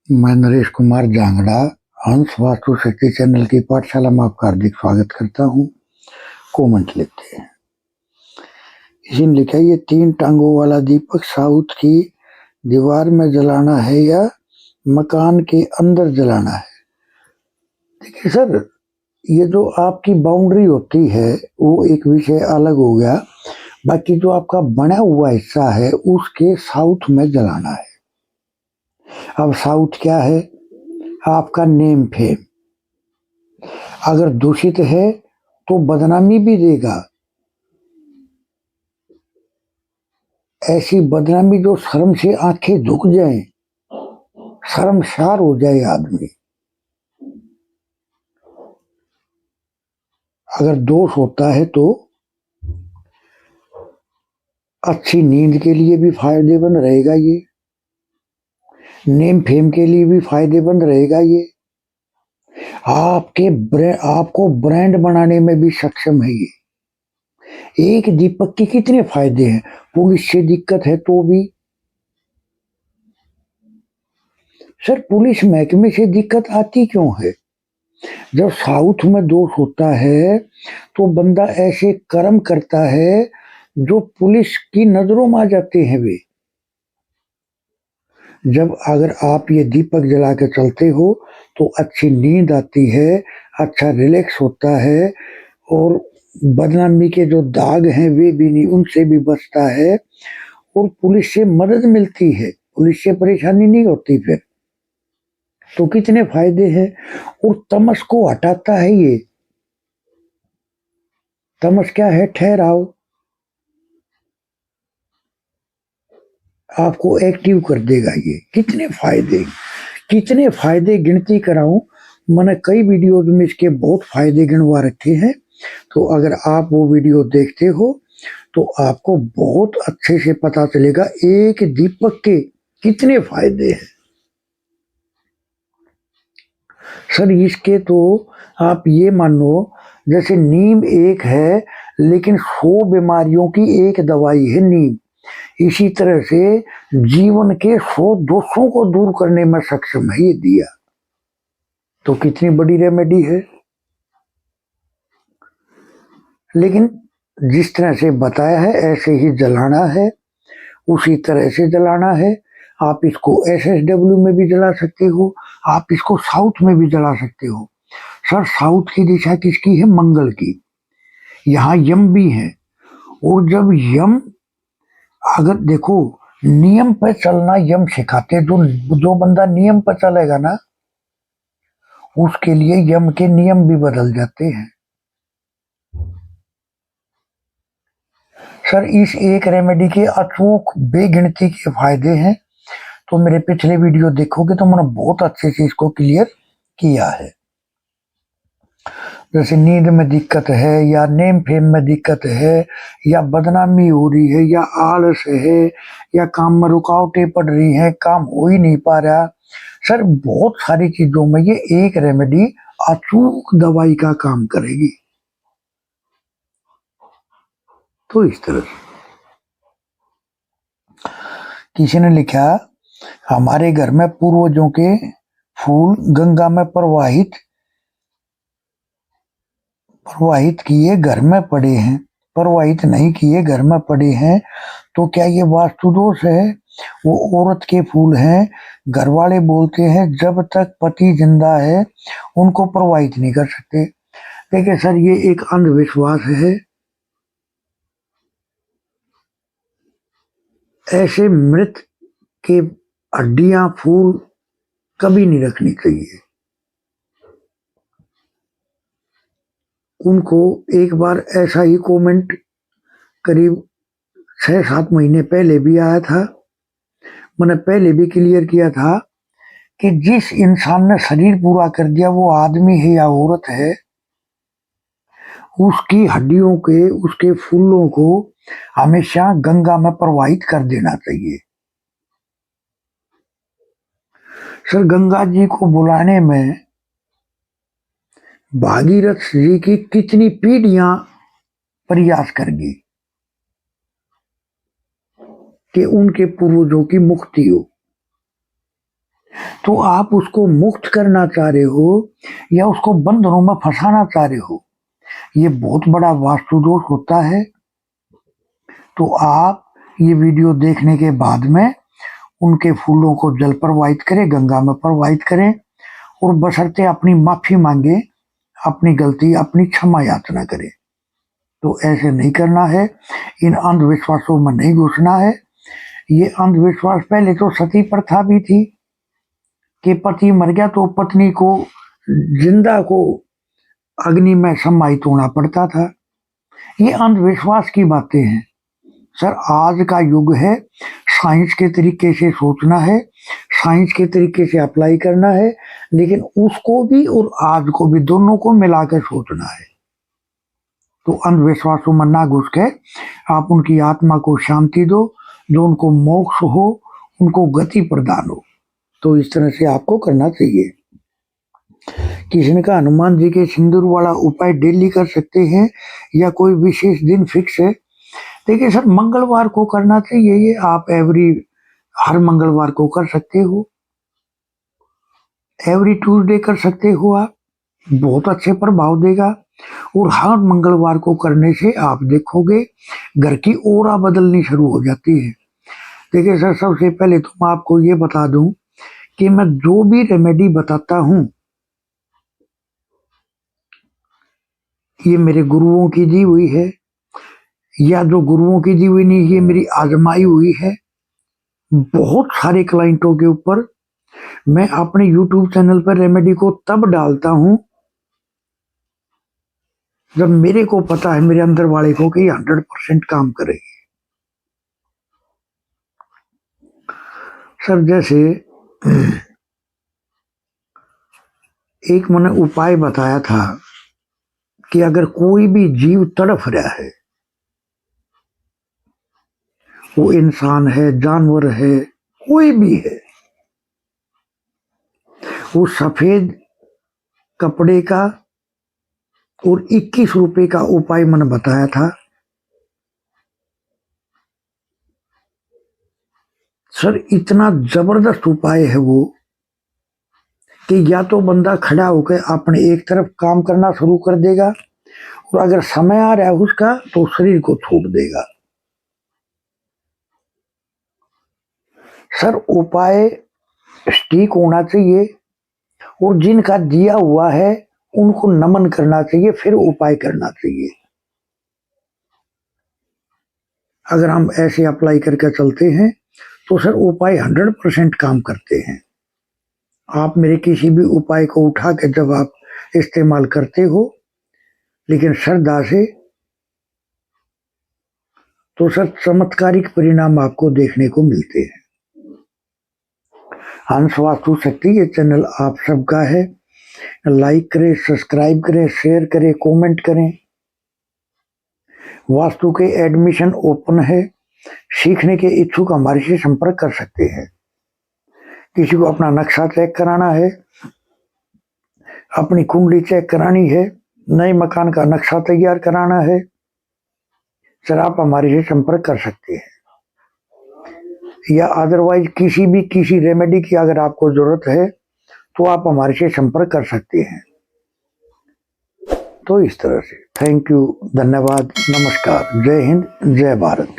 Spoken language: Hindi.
मैं नरेश कुमार जांगड़ा हंस वास्तु शक्ति चैनल की पाठशाला में आपका हार्दिक स्वागत करता हूँ। कमेंट लेते हैं। इसी ने लिखा ये 3 टांगों वाला दीपक साउथ की दीवार में जलाना है या मकान के अंदर जलाना है। देखिए सर, ये जो आपकी बाउंड्री होती है वो एक विषय अलग हो गया। बाकी जो आपका बना हुआ हिस्सा है उसके साउथ में जलाना है। अब साउथ क्या है? आपका नेम फेम। अगर दूषित है तो बदनामी भी देगा, ऐसी बदनामी जो शर्म से आंखें झुक जाएं, शर्मसार हो जाए आदमी। अगर दोष होता है तो अच्छी नींद के लिए भी फायदेमंद रहेगा, ये नेम फेम के लिए भी फायदेमंद रहेगा। ये आपको ब्रांड बनाने में भी सक्षम है। ये एक दीपक के कितने फायदे हैं। पुलिस से दिक्कत है तो भी सर, पुलिस महकमे से दिक्कत आती क्यों है? जब साउथ में दोष होता है तो बंदा ऐसे कर्म करता है जो पुलिस की नजरों में आ जाते हैं। वे जब अगर आप ये दीपक जला के चलते हो तो अच्छी नींद आती है, अच्छा रिलैक्स होता है और बदनामी के जो दाग हैं वे भी नहीं, उनसे भी बचता है और पुलिस से मदद मिलती है, पुलिस से परेशानी नहीं होती। फिर तो कितने फायदे हैं। और तमस को हटाता है ये। तमस क्या है? ठहराव। आपको एक्टिव कर देगा। ये कितने फायदे गिनती कराऊं। मैंने कई वीडियोज में इसके बहुत फायदे गिनवा रखे हैं। तो अगर आप वो वीडियो देखते हो तो आपको बहुत अच्छे से पता चलेगा एक दीपक के कितने फायदे हैं। सर, इसके तो आप ये मानो जैसे नीम एक है लेकिन 100 बीमारियों की एक दवाई है नीम। इसी तरह से जीवन के 100 दोषों को दूर करने में सक्षम है ये दिया। तो कितनी बड़ी रेमेडी है। लेकिन जिस तरह से बताया है ऐसे ही जलाना है, उसी तरह से जलाना है। आप इसको SSW में भी जला सकते हो, आप इसको साउथ में भी जला सकते हो। सर, साउथ की दिशा किसकी है? मंगल की। यहाँ यम भी है। और जब यम, अगर देखो, नियम पर चलना यम सिखाते। जो बंदा नियम पर चलेगा ना उसके लिए यम के नियम भी बदल जाते हैं। सर, इस एक रेमेडी के अचूक बेगिनती के फायदे हैं। तो मेरे पिछले वीडियो देखोगे तो मैंने बहुत अच्छे से इसको क्लियर किया है। जैसे नींद में दिक्कत है या नेम फेम में दिक्कत है या बदनामी हो रही है या आलस है या काम में रुकावटें पड़ रही हैं, काम हो ही नहीं पा रहा। सर, बहुत सारी चीजों में ये एक रेमेडी अचूक दवाई का काम करेगी। तो इस तरह से किसी ने लिखा, हमारे घर में पूर्वजों के फूल गंगा में प्रवाहित किए घर में पड़े हैं, प्रवाहित नहीं किए घर में पड़े हैं, तो क्या ये वास्तु दोष है? वो औरत के फूल हैं। घर वाले बोलते हैं जब तक पति जिंदा है उनको प्रवाहित नहीं कर सकते। देखिए सर, ये एक अंधविश्वास है। ऐसे मृत के हड्डियां फूल कभी नहीं रखनी चाहिए। उनको एक बार ऐसा ही कमेंट करीब 6-7 महीने पहले भी आया था। मैंने पहले भी क्लियर किया था कि जिस इंसान ने शरीर पूरा कर दिया, वो आदमी है या औरत है, उसकी हड्डियों के, उसके फूलों को हमेशा गंगा में प्रवाहित कर देना चाहिए। सर, गंगा जी को बुलाने में भागीरथ जी की कितनी पीढ़ियां प्रयास करगी कि उनके पूर्वजों की मुक्ति हो। तो आप उसको मुक्त करना चाह रहे हो या उसको बंधनों में फंसाना चाह रहे हो, ये बहुत बड़ा वास्तु दोष होता है। तो आप ये वीडियो देखने के बाद में उनके फूलों को जल प्रवाहित करें, गंगा में प्रवाहित करें और बशर्ते अपनी माफी मांगे, अपनी गलती, अपनी क्षमा याचना करें। तो ऐसे नहीं करना है, इन अंधविश्वासों में नहीं घुसना है। ये अंधविश्वास पहले तो सती प्रथा भी थी कि पति मर गया तो पत्नी को, जिंदा को अग्नि में समाहित होना पड़ता था। ये अंधविश्वास की बातें हैं। सर आज का युग है, साइंस के तरीके से सोचना है, साइंस के तरीके से अप्लाई करना है, लेकिन उसको भी और आज को भी दोनों को मिलाकर सोचना है। तो अंधविश्वासों में ना घुस के आप उनकी आत्मा को शांति दो, जो उनको मोक्ष हो, उनको गति प्रदान हो। तो इस तरह से आपको करना चाहिए। किसी ने कहा हनुमान जी के सिंदूर वाला उपाय डेली कर सकते हैं या कोई विशेष दिन फिक्स है? देखिए सर, मंगलवार को करना चाहिए, ये आप हर मंगलवार को कर सकते हो, एवरी ट्यूसडे कर सकते हो, आप बहुत अच्छे प्रभाव देगा। और हर मंगलवार को करने से आप देखोगे घर की ओरा बदलनी शुरू हो जाती है। देखिए सर, सबसे पहले तो मैं आपको ये बता दूं कि मैं जो भी रेमेडी बताता हूं ये मेरे गुरुओं की दी हुई है, या जो गुरुओं की दी हुई नहीं, ये मेरी आजमाई हुई है। बहुत सारे क्लाइंटों के ऊपर मैं अपने YouTube चैनल पर रेमेडी को तब डालता हूं जब मेरे को पता है, मेरे अंदर वाले को, कि 100% काम करेगी। सर जैसे एक मैंने उपाय बताया था कि अगर कोई भी जीव तड़फ रहा है, वो इंसान है, जानवर है, कोई भी है, वो सफेद कपड़े का और 21 रुपए का उपाय मैंने बताया था। सर इतना जबरदस्त उपाय है वो कि या तो बंदा खड़ा होकर अपने एक तरफ काम करना शुरू कर देगा, और अगर समय आ रहा है उसका तो शरीर को छोड़ देगा। सर उपाय ठीक होना चाहिए, और जिनका दिया हुआ है उनको नमन करना चाहिए, फिर उपाय करना चाहिए। अगर हम ऐसे अप्लाई करके चलते हैं तो सर उपाय 100% काम करते हैं। आप मेरे किसी भी उपाय को उठा के जब आप इस्तेमाल करते हो, लेकिन श्रद्धा से, तो सर चमत्कारिक परिणाम आपको देखने को मिलते हैं। हंस वास्तु शक्ति ये चैनल आप सबका है। लाइक करें, सब्सक्राइब करें, शेयर करें, कमेंट करें। वास्तु के एडमिशन ओपन है, सीखने के इच्छुक हमारे से संपर्क कर सकते हैं। किसी को अपना नक्शा चेक कराना है, अपनी कुंडली चेक करानी है, नए मकान का नक्शा तैयार कराना है, सर आप हमारे से संपर्क कर सकते हैं। या अदरवाइज किसी रेमेडी की अगर आपको जरूरत है तो आप हमारे से संपर्क कर सकते हैं। तो इस तरह से थैंक यू, धन्यवाद, नमस्कार, जय हिंद, जय भारत।